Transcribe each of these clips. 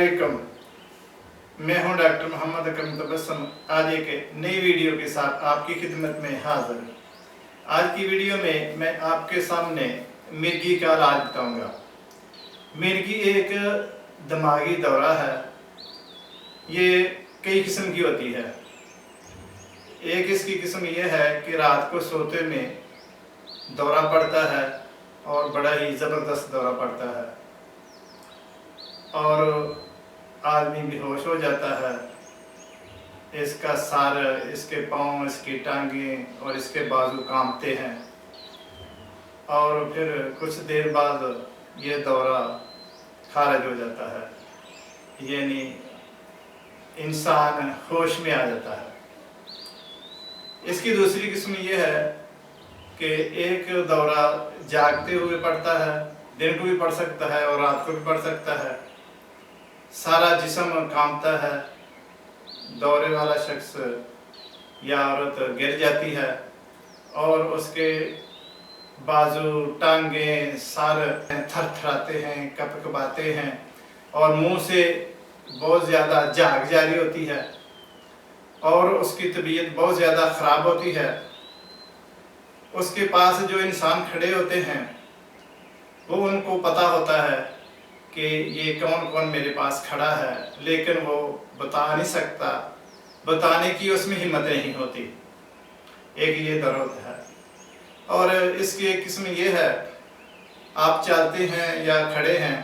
अस्सलामुअलैकुम। मैं हूं डॉक्टर मोहम्मद अकरम तबस्सुम। आज एक नई वीडियो के साथ आपकी खिदमत में हाजिर। आज की वीडियो में मैं आपके सामने मिर्गी का इलाज बताऊंगा। मिर्गी एक दिमागी दौरा है। ये कई किस्म की होती है। एक इसकी किस्म ये है कि रात को सोते में दौरा पड़ता है और बड़ा ही ज़बरदस्त दौरा पड़ता है और आदमी बेहोश हो जाता है। इसका सर, इसके पाँव, इसकी टांगें और इसके बाजू कांपते हैं और फिर कुछ देर बाद ये दौरा खारिज हो जाता है, यानी इंसान होश में आ जाता है। इसकी दूसरी किस्म ये है कि एक दौरा जागते हुए पड़ता है, दिन को भी पड़ सकता है और रात को भी पड़ सकता है। सारा जिस्म कांपता है, दौरे वाला शख्स या औरत गिर जाती है और उसके बाजू, टांगें, सर थरथराते हैं, कपकपाते हैं और मुंह से बहुत ज़्यादा झाग जारी होती है और उसकी तबीयत बहुत ज़्यादा ख़राब होती है। उसके पास जो इंसान खड़े होते हैं वो उनको पता होता है कि ये कौन कौन मेरे पास खड़ा है, लेकिन वो बता नहीं सकता, बताने की उसमें हिम्मत नहीं होती। एक ये दर्द है। और इसकी एक किस्म ये है, आप चलते हैं या खड़े हैं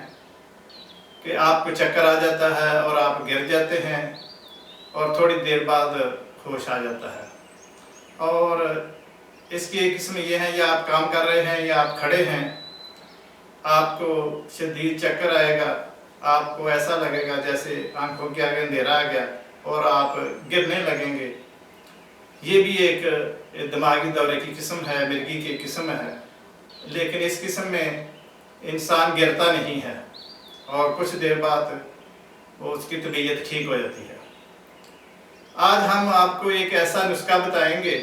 कि आपको चक्कर आ जाता है और आप गिर जाते हैं और थोड़ी देर बाद होश आ जाता है। और इसकी एक किस्म ये है, या आप काम कर रहे हैं या आप खड़े हैं, आपको शदीद चक्कर आएगा, आपको ऐसा लगेगा जैसे आंखों के आगे अंधेरा आ गया और आप गिरने लगेंगे। ये भी एक दिमागी दौरे की किस्म है, मिर्गी की किस्म है, लेकिन इस किस्म में इंसान गिरता नहीं है और कुछ देर बाद वो उसकी तबीयत ठीक हो जाती है। आज हम आपको एक ऐसा नुस्खा बताएंगे,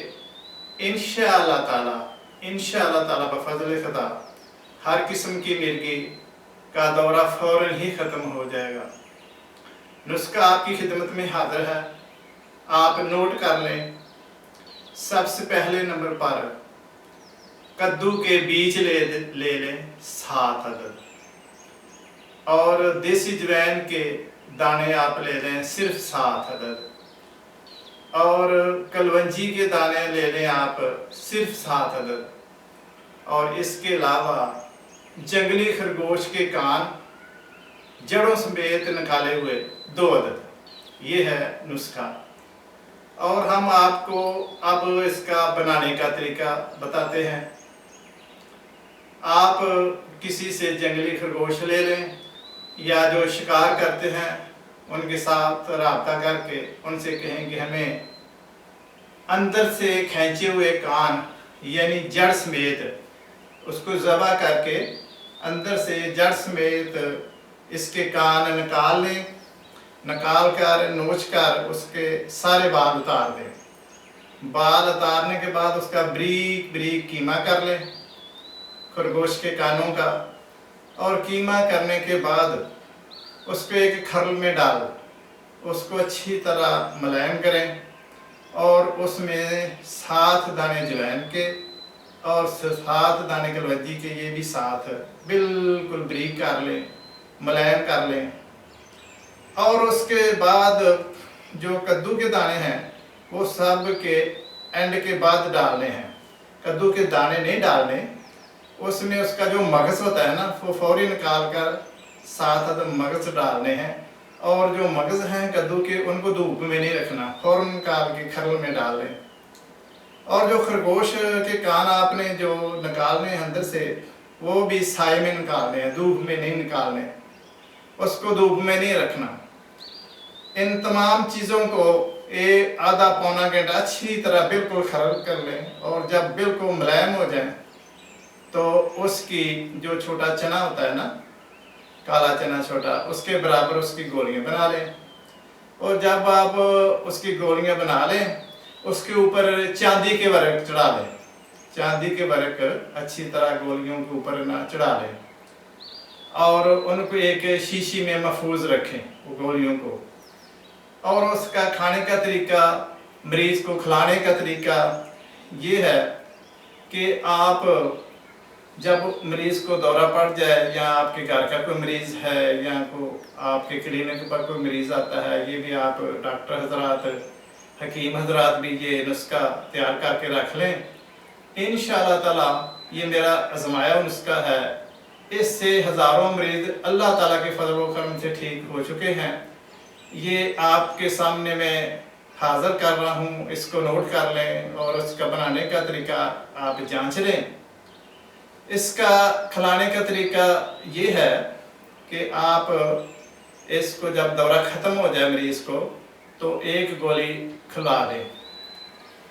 इंशाअल्लाह ताला बफज़ल खुदा हर किस्म की मिर्गी का दौरा फौरन ही ख़त्म हो जाएगा। नुस्खा आपकी खिदमत में हाजिर है, आप नोट कर लें। सबसे पहले नंबर पर कद्दू के बीज ले लें 7 अदद, और देसी जवैन के दाने आप ले लें सिर्फ 7 अदद, और कलवंजी के दाने ले लें आप सिर्फ 7 अदद, और इसके अलावा जंगली खरगोश के कान जड़ों समेत निकाले हुए 2 अदद। ये है नुस्खा। और हम आपको अब इसका बनाने का तरीका बताते हैं। आप किसी से जंगली खरगोश ले लें या जो शिकार करते हैं उनके साथ राब्ता करके उनसे कहें कि हमें अंदर से खींचे हुए कान यानी जड़ समेत उसको ज़बह करके अंदर से जड़ समेत इसके कान निकाल लें। निकाल कर नोच कर उसके सारे बाल उतार दें। बाल उतारने के बाद उसका बारीक बारीक कीमा कर लें खरगोश के कानों का, और कीमा करने के बाद उसको एक खरल में डाल उसको अच्छी तरह मुलायम करें और उसमें 7 दाने जवैन के और 7 दाने कलवंजी के, ये भी 7 बिल्कुल बारीक कर लें, मुलायम कर लें। और उसके बाद जो कद्दू के दाने हैं वो सब के एंड के बाद डालने हैं। कद्दू के दाने नहीं डालने, उसमें उसका जो मगज़ होता है ना वो फौरी निकाल कर 7 अदद मगज़ डालने हैं, और जो मगज़ हैं कद्दू के उनको धूप में नहीं रखना, फौरन निकाल के खरल में डाल लें। और जो खरगोश के कान आपने जो निकालने हैं अंदर से, वो भी साए में निकालने हैं, धूप में नहीं निकालने, उसको धूप में नहीं रखना। इन तमाम चीज़ों को आधा पौना घंटा अच्छी तरह बिल्कुल खरल कर लें, और जब बिल्कुल मुलायम हो जाए तो उसकी जो छोटा चना होता है ना, काला चना छोटा, उसके बराबर उसकी गोलियां बना लें। और जब आप उसकी गोलियां बना लें उसके ऊपर चांदी के वर्क चढ़ा लें। चांदी के वर्क अच्छी तरह गोलियों के ऊपर ना चढ़ा लें और उनको एक शीशी में महफूज रखें। गोलियों को। और उसका खाने का तरीका, मरीज़ को खिलाने का तरीका ये है कि आप जब मरीज़ को दौरा पड़ जाए, या आपके घर का कोई मरीज़ है, या आपके क्लिनिक पर कोई मरीज़ आता है, ये भी आप डॉक्टर हजरात, हकीम हजरात भी ये नुस्खा तैयार करके रख लें। इंशाअल्लाह ताला ये मेरा आजमाया नुस्खा है, इससे हज़ारों मरीज़ अल्लाह ताला के फजल व करम से ठीक हो चुके हैं। ये आपके सामने मैं हाज़िर कर रहा हूँ, इसको नोट कर लें और उसका बनाने का तरीका आप जांच लें। इसका खिलाने का तरीका ये है कि आप इसको जब दौरा ख़त्म हो जाए मरीज़ को, तो एक गोली खिला दें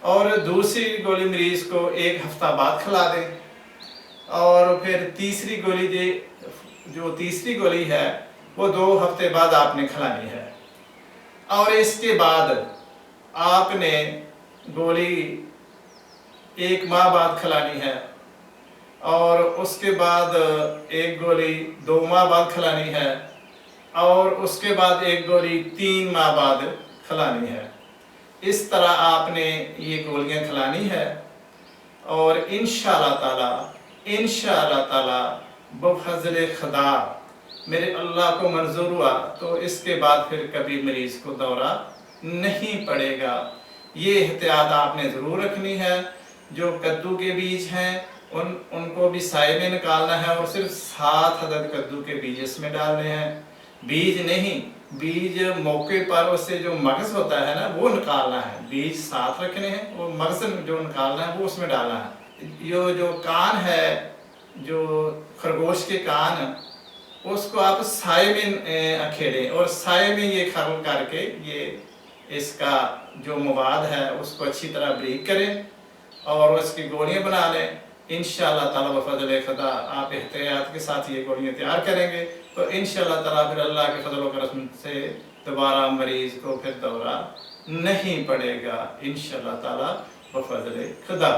और दूसरी गोली मरीज़ को एक हफ्ता बाद खिला दें, और फिर तीसरी गोली जो तीसरी गोली है वो 2 हफ्ते बाद आपने खिलानी है। और इसके बाद आपने गोली 1 माह बाद खिलानी है, और उसके बाद एक गोली 2 माह बाद खिलानी है, और उसके बाद एक गोली 3 माह बाद खिलानी है। इस तरह आपने ये गोलियां खिलानी है, और इंशाअल्लाह ताला बफज़ल खुदा मेरे अल्लाह को मंजूर हुआ तो इसके बाद फिर कभी मरीज़ को दौरा नहीं पड़ेगा। ये एहतियात आपने ज़रूर रखनी है। जो कद्दू के बीज हैं उनको भी साए में निकालना है, और सिर्फ 7 अदद कद्दू के बीज इसमें डालने हैं। बीज नहीं, बीज मौके पर उससे जो मगज़ होता है ना वो निकालना है। बीज साथ रखने हैं, वो मगज़ जो निकालना है वो उसमें डालना है। जो कान है, जो खरगोश के कान, उसको आप साए में अखेड़ें और साए में ये खरल करके ये इसका जो मवाद है उसको अच्छी तरह ब्रीक करें और उसकी गोलियां बना लें। इंशाअल्लाह ताला बफज़ल खुदा आप एहतियात के साथ ये गोलियां तैयार करेंगे तो इंशाअल्लाह ताला फिर अल्लाह के फजल व करम से दोबारा मरीज़ को फिर दौरा नहीं पड़ेगा इंशाअल्लाह ताला बफज़ल खुदा।